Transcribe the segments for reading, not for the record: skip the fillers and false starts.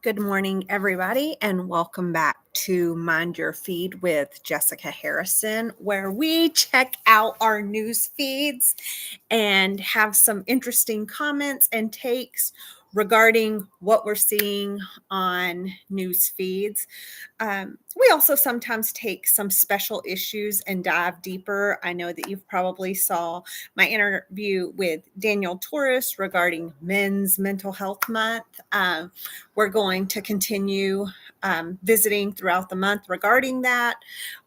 Good morning, everybody, and welcome back to Mind Your Feed with Jessica Harrison, where we check out our news feeds and have some interesting comments and takes regarding what we're seeing on news feeds. We also sometimes take some special issues and dive deeper. I know that you've probably saw my interview with Daniel Torres regarding Men's Mental Health Month. We're going to continue visiting throughout the month regarding that.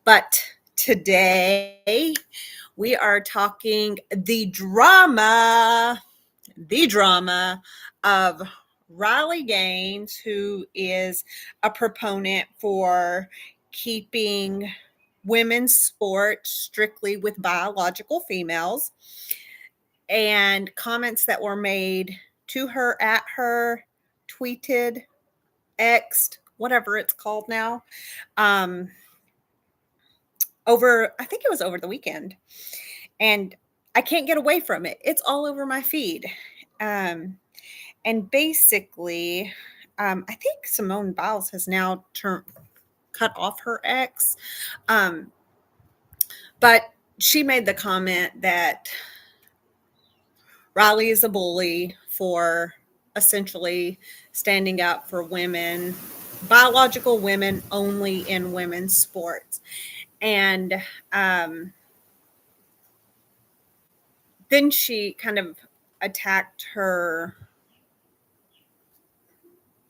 But today we are talking the drama of Riley Gaines, who is a proponent for keeping women's sports strictly with biological females, and comments that were made to her, at her, tweeted, X'd, whatever it's called now, I think it was over the weekend. And I can't get away from it. It's all over my feed. And basically, I think Simone Biles has now cut off her ex. But she made the comment that Riley is a bully for essentially standing up for women, biological women only in women's sports. And then she kind of attacked her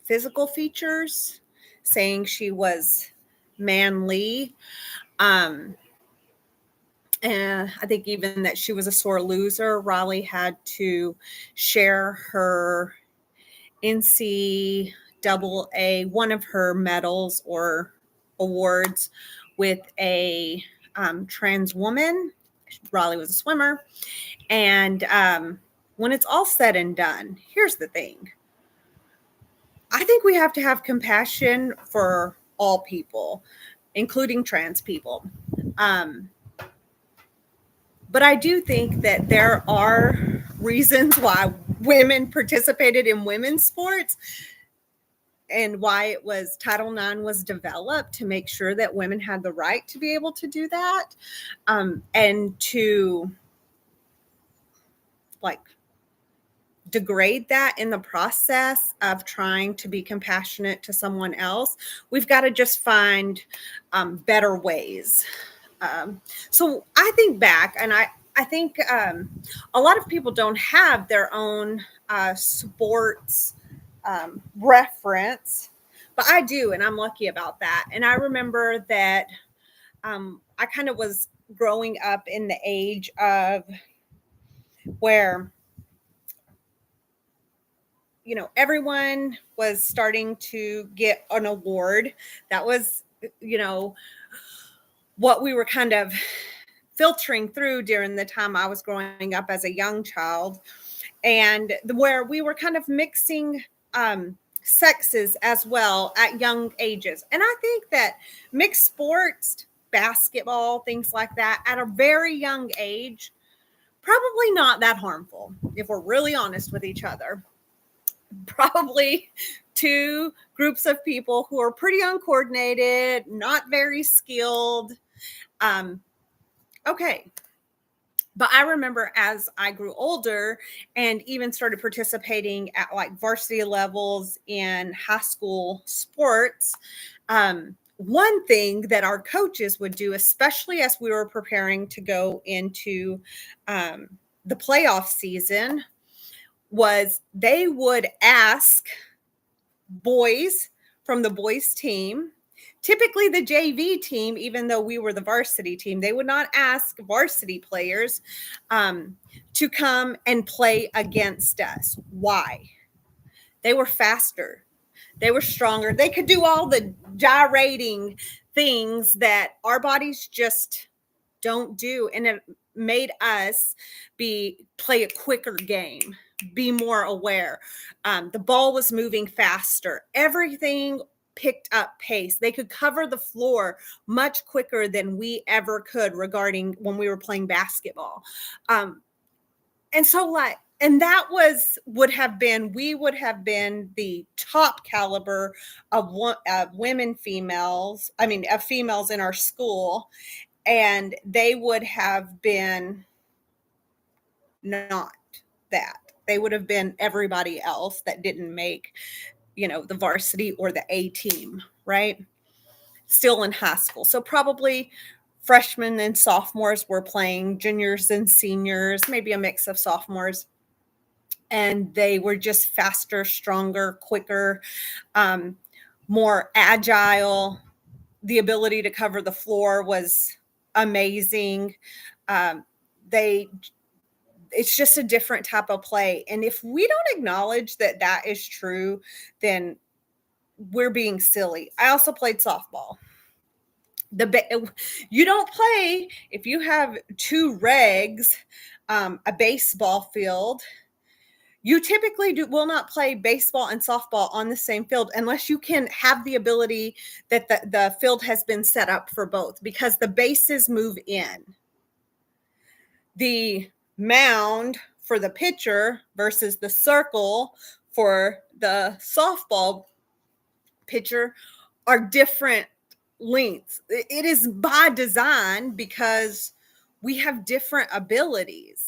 physical features, saying she was manly. And I think even that she was a sore loser. Riley had to share her NCAA, one of her medals or awards, with a trans woman. Riley was a swimmer. And when it's all said and done, here's the thing. I think we have to have compassion for all people, including trans people. But I do think that there are reasons why women participated in women's sports and why Title IX was developed, to make sure that women had the right to be able to do that, and to degrade that in the process of trying to be compassionate to someone else. We've got to just find better ways. So I think back, and I think a lot of people don't have their own sports reference, but I do, and I'm lucky about that. And I remember that I kind of was growing up in the age of where everyone was starting to get an award. That was, what we were kind of filtering through during the time I was growing up as a young child, and where we were kind of mixing sexes as well at young ages. And I think that mixed sports, basketball, things like that, at a very young age, probably not that harmful, if we're really honest with each other. Probably two groups of people who are pretty uncoordinated, not very skilled. Okay. But I remember as I grew older and even started participating at varsity levels in high school sports, one thing that our coaches would do, especially as we were preparing to go into the playoff season, was they would ask boys from the boys team, typically the JV team, even though we were the varsity team, they would not ask varsity players to come and play against us. Why? They were faster. They were stronger. They could do all the gyrating things that our bodies just don't do. And it made us play a quicker game, be more aware. The ball was moving faster. Everything picked up pace. They could cover the floor much quicker than we ever could regarding when we were playing basketball. And so and that we would have been the top caliber of women, females, I mean, of females in our school, and they would have been not that. They would have been everybody else that didn't make, the varsity or the A team, right? Still in high school. So probably freshmen and sophomores were playing, juniors and seniors, maybe a mix of sophomores. And they were just faster, stronger, quicker, more agile. The ability to cover the floor was amazing. They It's just a different type of play. And if we don't acknowledge that that is true, then we're being silly. I also played softball. You don't play if you have two regs, a baseball field. You typically will not play baseball and softball on the same field unless you can have the ability that the field has been set up for both, because the bases move in. The mound for the pitcher versus the circle for the softball pitcher are different lengths. It is by design because we have different abilities.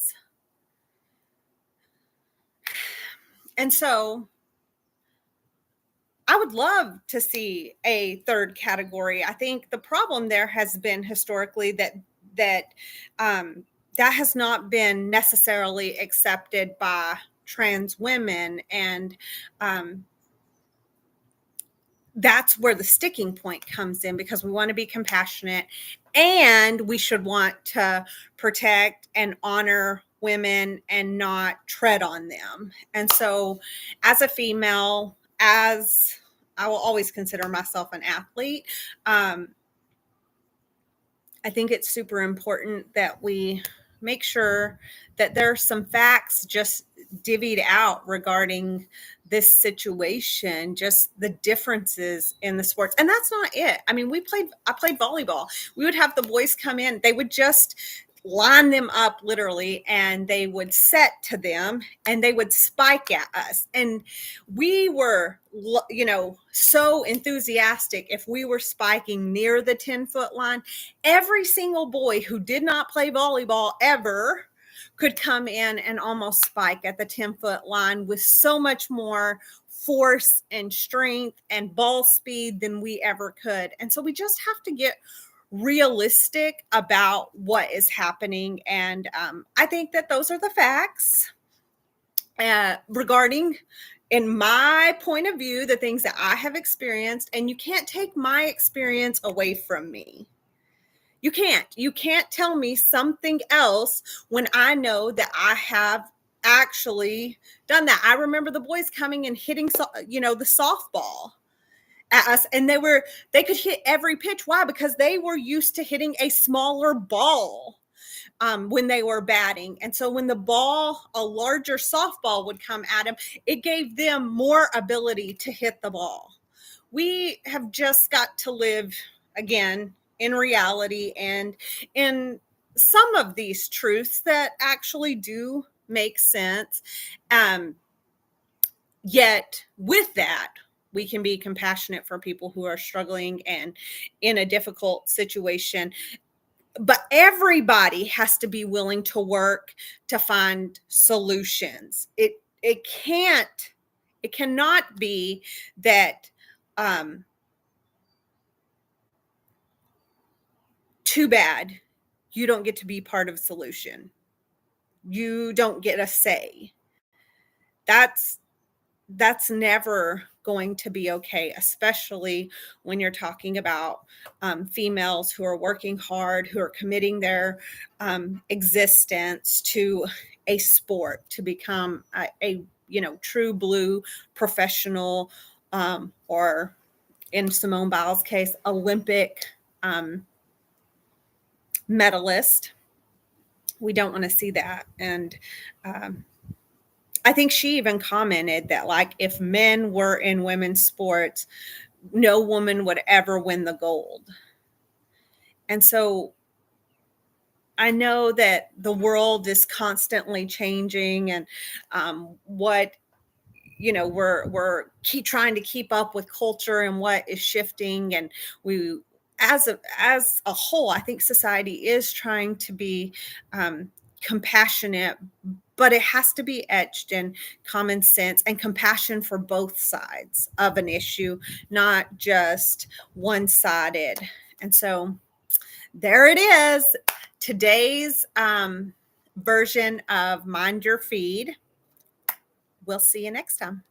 And so I would love to see a third category. I think the problem there has been historically that has not been necessarily accepted by trans women, and that's where the sticking point comes in, because we want to be compassionate and we should want to protect and honor women and not tread on them. And so as a female, as I will always consider myself an athlete, I think it's super important that we make sure that there are some facts just divvied out regarding this situation, just the differences in the sports. And that's not it. I mean, I played volleyball. We would have the boys come in, they would just line them up literally, and they would set to them and they would spike at us. And we were, so enthusiastic if we were spiking near the 10-foot line. Every single boy who did not play volleyball ever could come in and almost spike at the 10-foot line with so much more force and strength and ball speed than we ever could. And so we just have to get realistic about what is happening. And I think that those are the facts regarding, in my point of view, the things that I have experienced. And you can't take my experience away from me. You can't tell me something else when I know that I have actually done that. I remember the boys coming and hitting, the softball at us, and they could hit every pitch. Why? Because they were used to hitting a smaller ball when they were batting. And so when a larger softball would come at them, it gave them more ability to hit the ball. We have just got to live again in reality and in some of these truths that actually do make sense. Yet with that, we can be compassionate for people who are struggling and in a difficult situation. But everybody has to be willing to work to find solutions. It cannot be that too bad, you don't get to be part of a solution. You don't get a say. That's never going to be okay, especially when you're talking about females who are working hard, who are committing their existence to a sport, to become a true blue professional, or in Simone Biles' case, Olympic medalist. We don't want to see that. And I think she even commented that, like, if men were in women's sports, no woman would ever win the gold. And so I know that the world is constantly changing, and what we're keep trying to keep up with culture and what is shifting, and we as a whole, I think society is trying to be um, compassionate, but it has to be etched in common sense and compassion for both sides of an issue, not just one-sided. And so there it is, today's version of Mind Your Feed. We'll see you next time.